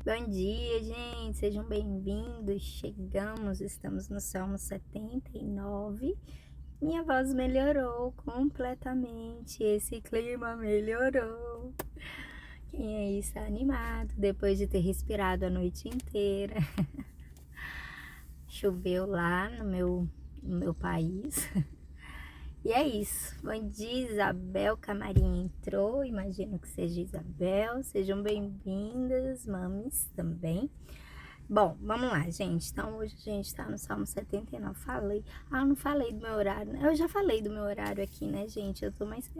Bom dia, gente, sejam bem-vindos. Estamos no Salmo 79. Minha voz melhorou completamente, esse clima melhorou. Quem aí está animado depois de ter respirado a noite inteira? Choveu lá no meu país. E é isso. Bom dia, Isabel Camarim entrou. Imagino que seja Isabel. Sejam bem-vindas, mames também. Bom, vamos lá, gente. Então, hoje a gente tá no Salmo 79. Não falei do meu horário, né? Eu já falei do meu horário aqui, né, gente? Eu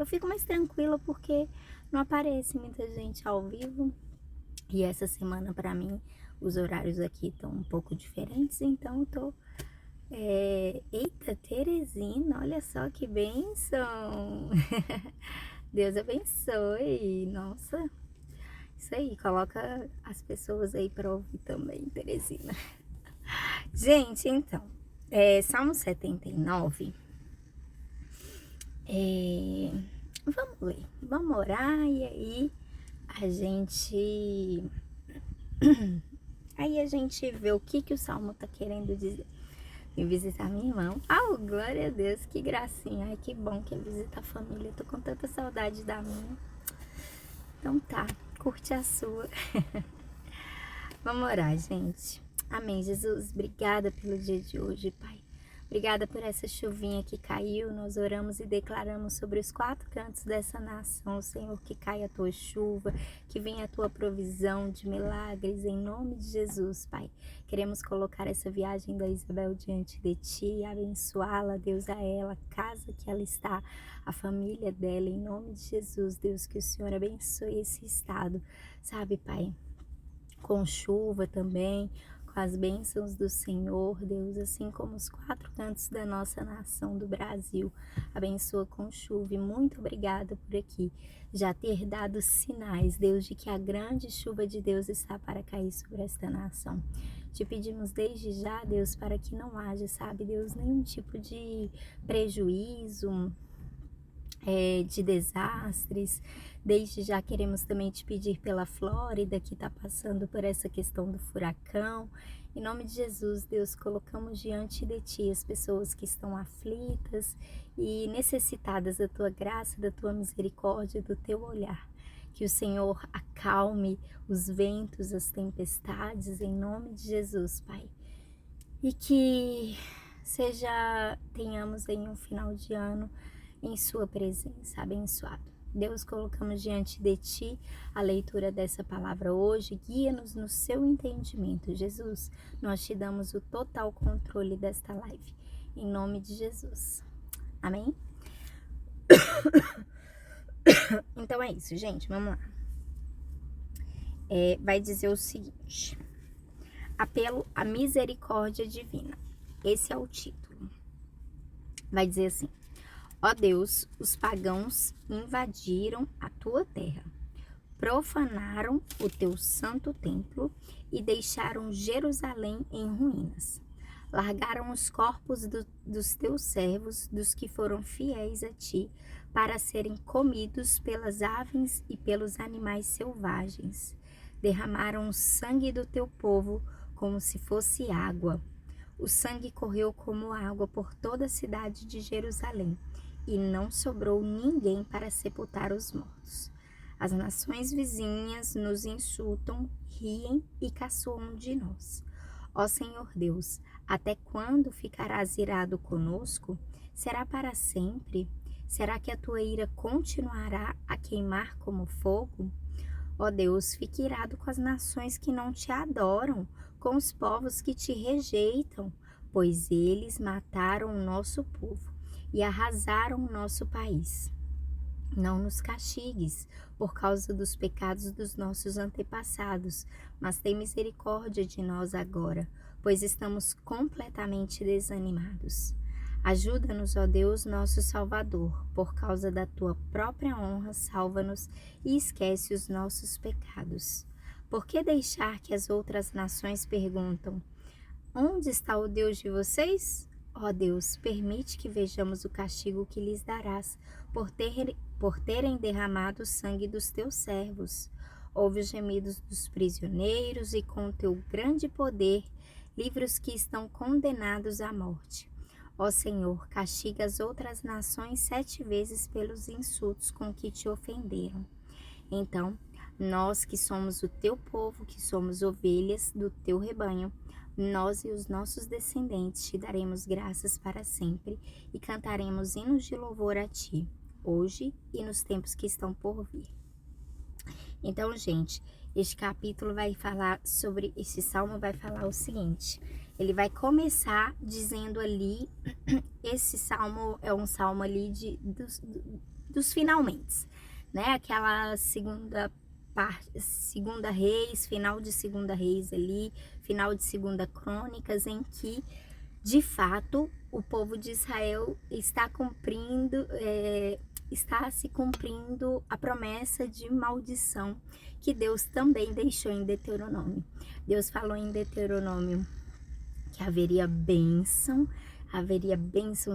fico mais tranquila porque não aparece muita gente ao vivo. E essa semana, pra mim, os horários aqui estão um pouco diferentes, então eu tô. Eita, Teresina, olha só que bênção! Deus abençoe. Nossa, isso aí, coloca as pessoas aí pra ouvir também, Teresina. Gente, então, Salmo 79, vamos ler, vamos orar e gente, aí a gente vê o que o Salmo tá querendo dizer. Vim visitar minha irmã. Glória a Deus, que gracinha. Ai, que bom que eu visito a família. Tô com tanta saudade da minha. Então tá, curte a sua. Vamos orar, gente. Amém, Jesus. Obrigada pelo dia de hoje, Pai. Obrigada por essa chuvinha que caiu. Nós oramos e declaramos sobre os quatro cantos dessa nação, Senhor, que caia a tua chuva, que venha a tua provisão de milagres, em nome de Jesus, Pai. Queremos colocar essa viagem da Isabel diante de ti, abençoá-la, Deus, a ela, a casa que ela está, a família dela, em nome de Jesus, Deus, que o Senhor abençoe esse estado, sabe, Pai? Com chuva também, com as bênçãos do Senhor, Deus, assim como os quatro cantos da nossa nação do Brasil. Abençoa com chuva e muito obrigada por aqui já ter dado sinais, Deus, de que a grande chuva de Deus está para cair sobre esta nação. Te pedimos desde já, Deus, para que não haja, sabe, Deus, nenhum tipo de prejuízo, de desastres. Desde já queremos também te pedir pela Flórida, que está passando por essa questão do furacão. Em nome de Jesus, Deus, colocamos diante de ti as pessoas que estão aflitas e necessitadas da tua graça, da tua misericórdia, do teu olhar. Que o Senhor acalme os ventos, as tempestades, em nome de Jesus, Pai. E que tenhamos em um final de ano em sua presença, abençoado. Deus, colocamos diante de ti a leitura dessa palavra hoje, guia-nos no seu entendimento. Jesus, nós te damos o total controle desta live, em nome de Jesus. Amém? Então é isso, gente, vamos lá. Vai dizer o seguinte: apelo à misericórdia divina. Esse é o título. Vai dizer assim: ó Deus, os pagãos invadiram a tua terra, profanaram o teu santo templo e deixaram Jerusalém em ruínas. Largaram os corpos dos teus servos, dos que foram fiéis a ti, para serem comidos pelas aves e pelos animais selvagens. Derramaram o sangue do teu povo como se fosse água. O sangue correu como água por toda a cidade de Jerusalém, e não sobrou ninguém para sepultar os mortos. As nações vizinhas nos insultam, riem e caçoam de nós. Ó Senhor Deus, até quando ficarás irado conosco? Será para sempre? Será que a tua ira continuará a queimar como fogo? Ó Deus, fique irado com as nações que não te adoram, com os povos que te rejeitam, pois eles mataram o nosso povo e arrasaram o nosso país. Não nos castigues por causa dos pecados dos nossos antepassados, mas tem misericórdia de nós agora, pois estamos completamente desanimados. Ajuda-nos, ó Deus, nosso Salvador, por causa da tua própria honra, salva-nos e esquece os nossos pecados. Por que deixar que as outras nações perguntam: onde está o Deus de vocês? Ó Deus, permite que vejamos o castigo que lhes darás por terem derramado o sangue dos teus servos. ouve os gemidos dos prisioneiros e com teu grande poder livra os que estão condenados à morte. Ó Senhor, castiga as outras nações 7 vezes pelos insultos com que te ofenderam. Então, nós que somos o teu povo, que somos ovelhas do teu rebanho, nós e os nossos descendentes te daremos graças para sempre e cantaremos hinos de louvor a ti, hoje e nos tempos que estão por vir. Então, gente, este capítulo vai falar sobre, esse salmo vai falar o seguinte, ele vai começar dizendo ali, esse salmo é um salmo ali dos finalmente, né? Aquela segunda Reis, final de Segunda Reis ali, final de Segunda Crônicas, em que, de fato, o povo de Israel está se cumprindo a promessa de maldição que Deus também deixou em Deuteronômio. Deus falou em Deuteronômio que haveria bênção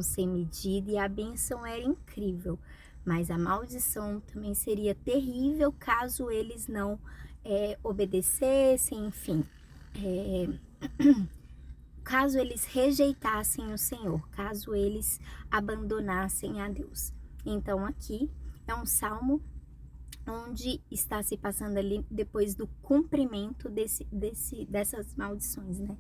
sem medida, e a bênção era incrível, mas a maldição também seria terrível caso eles não obedecessem, enfim, caso eles rejeitassem o Senhor, caso eles abandonassem a Deus. Então aqui é um salmo onde está se passando ali depois do cumprimento dessas maldições, né?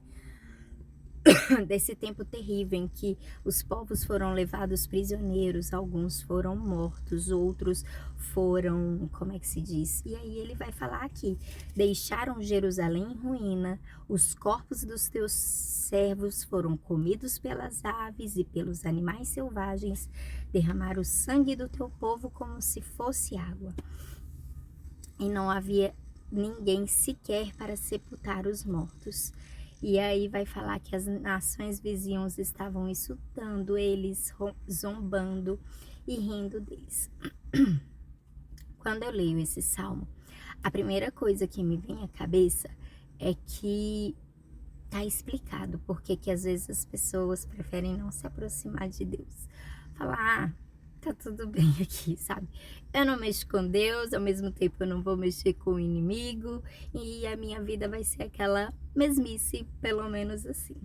Desse tempo terrível em que os povos foram levados prisioneiros, alguns foram mortos, outros foram, como é que se diz? E aí ele vai falar aqui, deixaram Jerusalém em ruína, os corpos dos teus servos foram comidos pelas aves e pelos animais selvagens, derramaram o sangue do teu povo como se fosse água. E não havia ninguém sequer para sepultar os mortos. E aí vai falar que as nações vizinhas estavam insultando eles, zombando e rindo deles. Quando eu leio esse salmo, a primeira coisa que me vem à cabeça é que tá explicado porque que às vezes as pessoas preferem não se aproximar de Deus. Falar, tá tudo bem aqui, sabe? Eu não mexo com Deus, ao mesmo tempo eu não vou mexer com o inimigo, e a minha vida vai ser aquela mesmice, pelo menos assim.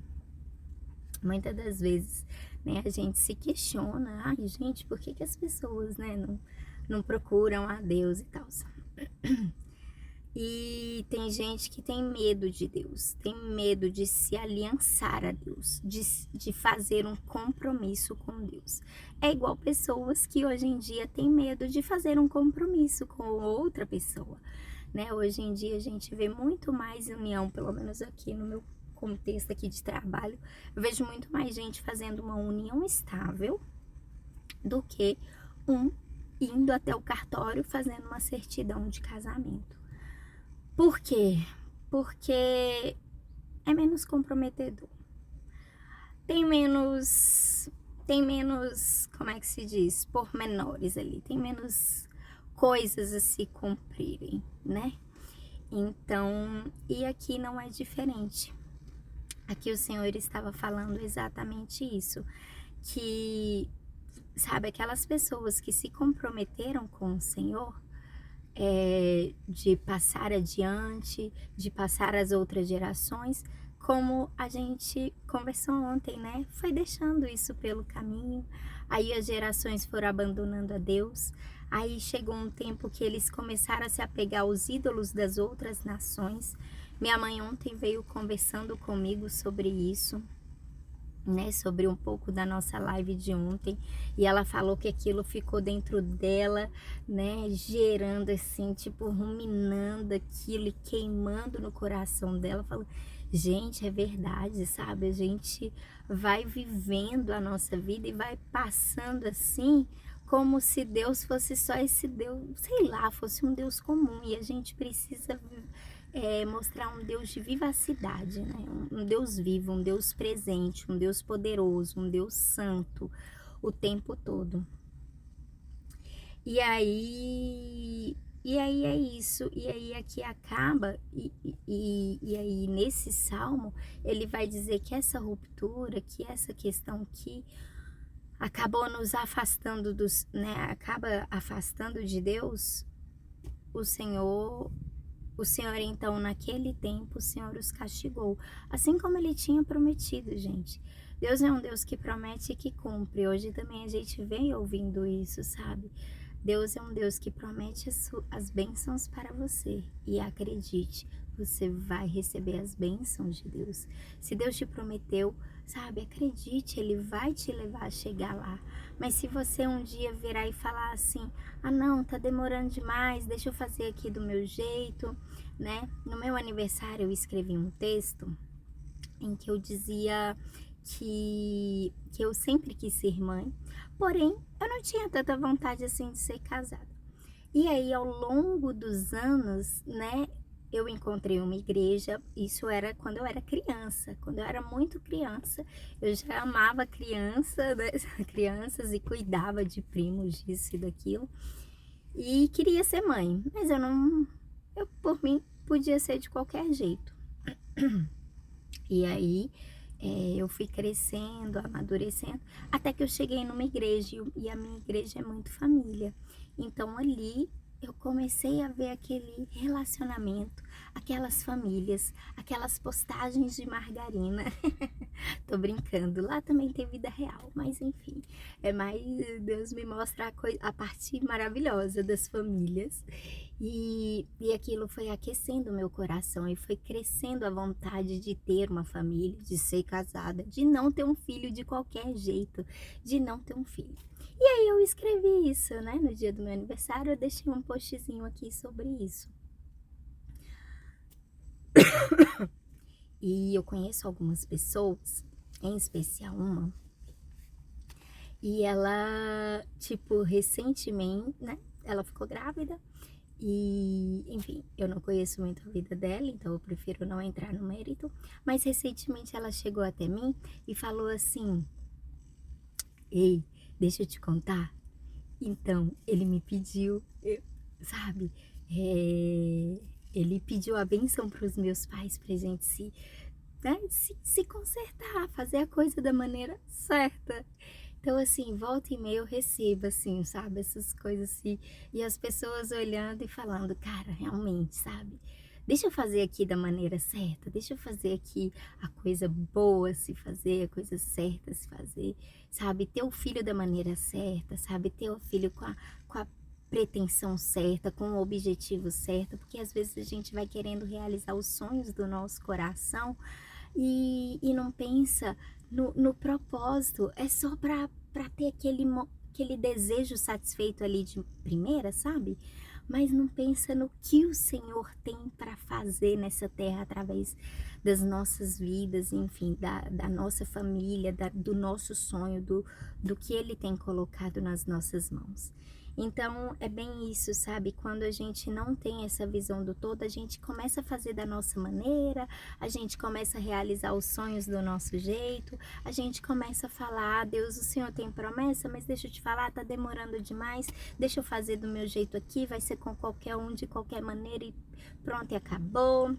Muitas das vezes, né, a gente se questiona, ai gente, por que as pessoas, né, não procuram a Deus e tal. E tem gente que tem medo de Deus, tem medo de se aliançar a Deus, de fazer um compromisso com Deus. É igual pessoas que hoje em dia têm medo de fazer um compromisso com outra pessoa, né? Hoje em dia a gente vê muito mais união, pelo menos aqui no meu contexto aqui de trabalho, eu vejo muito mais gente fazendo uma união estável do que indo até o cartório fazendo uma certidão de casamento. Por quê? Porque é menos comprometedor. Tem menos, como é que se diz? Pormenores ali. Tem menos coisas a se cumprirem, né? Então, e aqui não é diferente. Aqui o Senhor estava falando exatamente isso. Que, sabe, aquelas pessoas que se comprometeram com o Senhor, de passar adiante, de passar às outras gerações, como a gente conversou ontem, né? Foi deixando isso pelo caminho, aí as gerações foram abandonando a Deus, aí chegou um tempo que eles começaram a se apegar aos ídolos das outras nações. Minha mãe ontem veio conversando comigo sobre isso, né, sobre um pouco da nossa live de ontem, e ela falou que aquilo ficou dentro dela, né, gerando assim, tipo, ruminando aquilo e queimando no coração dela, falou, gente, é verdade, sabe, a gente vai vivendo a nossa vida e vai passando assim, como se Deus fosse só esse Deus, sei lá, fosse um Deus comum, e a gente precisa mostrar um Deus de vivacidade, né? Um Deus vivo, um Deus presente, um Deus poderoso, um Deus santo, o tempo todo. E aí é isso, e aí aqui acaba, e aí nesse salmo, ele vai dizer que essa ruptura, que essa questão que acabou nos afastando acaba afastando de Deus, o Senhor o Senhor, então, naquele tempo, o Senhor os castigou, assim como ele tinha prometido, gente. Deus é um Deus que promete e que cumpre. Hoje também a gente vem ouvindo isso, sabe? Deus é um Deus que promete as bênçãos para você. E acredite, você vai receber as bênçãos de Deus. Se Deus te prometeu, sabe, acredite, Ele vai te levar a chegar lá. Mas se você um dia virar e falar assim, ah não, tá demorando demais, deixa eu fazer aqui do meu jeito, né? No meu aniversário eu escrevi um texto em que eu dizia que eu sempre quis ser mãe, porém eu não tinha tanta vontade assim de ser casada. E aí, ao longo dos anos, né, eu encontrei uma igreja, isso era quando eu era criança, quando eu era muito criança, eu já amava criança, né, crianças e cuidava de primos disso e daquilo, e queria ser mãe, mas eu por mim podia ser de qualquer jeito. E aí, eu fui crescendo, amadurecendo, até que eu cheguei numa igreja, e a minha igreja é muito família. Então ali eu comecei a ver aquele relacionamento, aquelas famílias, aquelas postagens de margarina. Tô brincando, lá também tem vida real, mas enfim, é mais Deus me mostra a parte maravilhosa das famílias. E aquilo foi aquecendo o meu coração e foi crescendo a vontade de ter uma família, de ser casada, de não ter um filho de qualquer jeito, de não ter um filho. E aí eu escrevi isso, né? No dia do meu aniversário, eu deixei um postzinho aqui sobre isso. E eu conheço algumas pessoas, em especial uma, e ela, tipo, recentemente, né? Ela ficou grávida. E, enfim, eu não conheço muito a vida dela, então eu prefiro não entrar no mérito. Mas recentemente ela chegou até mim e falou assim: Ei, deixa eu te contar. Então, ele me pediu, sabe? Ele pediu a bênção para os meus pais pra gente né, se consertar, fazer a coisa da maneira certa. Então, assim, volta e meia eu recebo, assim, sabe, essas coisas assim, e as pessoas olhando e falando, cara, realmente, sabe, deixa eu fazer aqui da maneira certa, deixa eu fazer aqui a coisa boa se fazer, a coisa certa se fazer, sabe, ter o filho da maneira certa, sabe, ter o filho com a pretensão certa, com o objetivo certo, porque às vezes a gente vai querendo realizar os sonhos do nosso coração, e não pensa no propósito, é só para ter aquele desejo satisfeito ali de primeira, sabe? Mas não pensa no que o Senhor tem para fazer nessa terra através das nossas vidas, enfim, da nossa família, do nosso sonho, do que Ele tem colocado nas nossas mãos. Então, é bem isso, sabe? Quando a gente não tem essa visão do todo, a gente começa a fazer da nossa maneira, a gente começa a realizar os sonhos do nosso jeito, a gente começa a falar, ah, Deus, o Senhor tem promessa, mas deixa eu te falar, tá demorando demais, deixa eu fazer do meu jeito aqui, vai ser com qualquer um, de qualquer maneira e pronto, e acabou.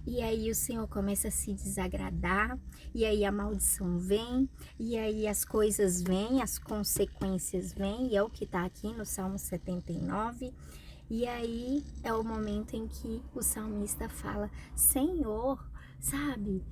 E aí o Senhor começa a se desagradar, e aí a maldição vem, e aí as coisas vêm, as consequências vêm, e é o que está aqui no Salmo 79. E aí é o momento em que o salmista fala, Senhor, sabe,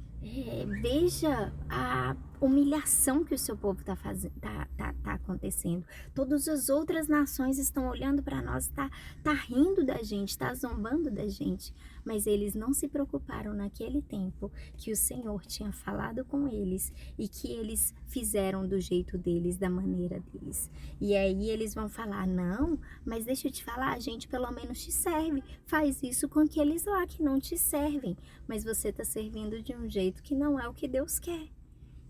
veja a humilhação que o seu povo está fazendo, tá acontecendo. Todas as outras nações estão olhando para nós, tá rindo da gente, tá zombando da gente, mas eles não se preocuparam naquele tempo que o Senhor tinha falado com eles e que eles fizeram do jeito deles, da maneira deles. E aí eles vão falar, não, mas deixa eu te falar, a gente pelo menos te serve, faz isso com aqueles lá que não te servem, mas você tá servindo de um jeito que não é o que Deus quer,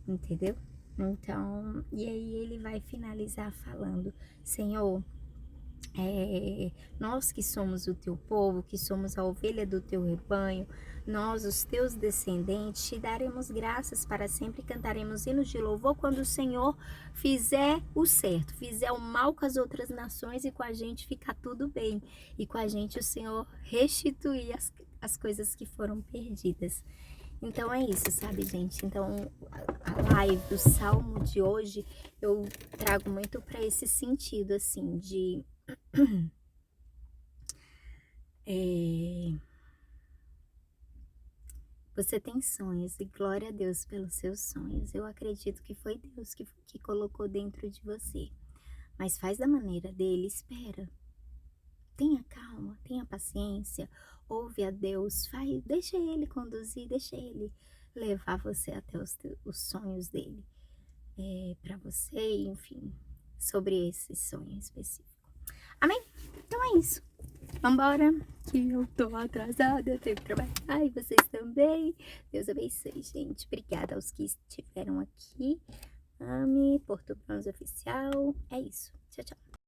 entendeu? Então, e aí ele vai finalizar falando, Senhor, nós que somos o teu povo, que somos a ovelha do teu rebanho, nós, os teus descendentes, te daremos graças para sempre, cantaremos hinos de louvor quando o Senhor fizer o certo, fizer o mal com as outras nações e com a gente ficar tudo bem, e com a gente o Senhor restituir as coisas que foram perdidas. Então é isso, sabe, gente? Então a live do Salmo de hoje eu trago muito para esse sentido, assim, de Você tem sonhos e glória a Deus pelos seus sonhos. Eu acredito que foi Deus que colocou dentro de você. Mas faz da maneira dele, espera. Tenha calma, tenha paciência, ouve a Deus, deixa ele conduzir, deixa ele levar você até os sonhos dele para você, enfim, sobre esse sonho específico. Amém? Então é isso. Vambora, que eu tô atrasada, eu tenho que trabalhar e vocês também. Deus abençoe, gente. Obrigada aos que estiveram aqui. Ame, Porto Bronze Oficial. É isso. Tchau, tchau.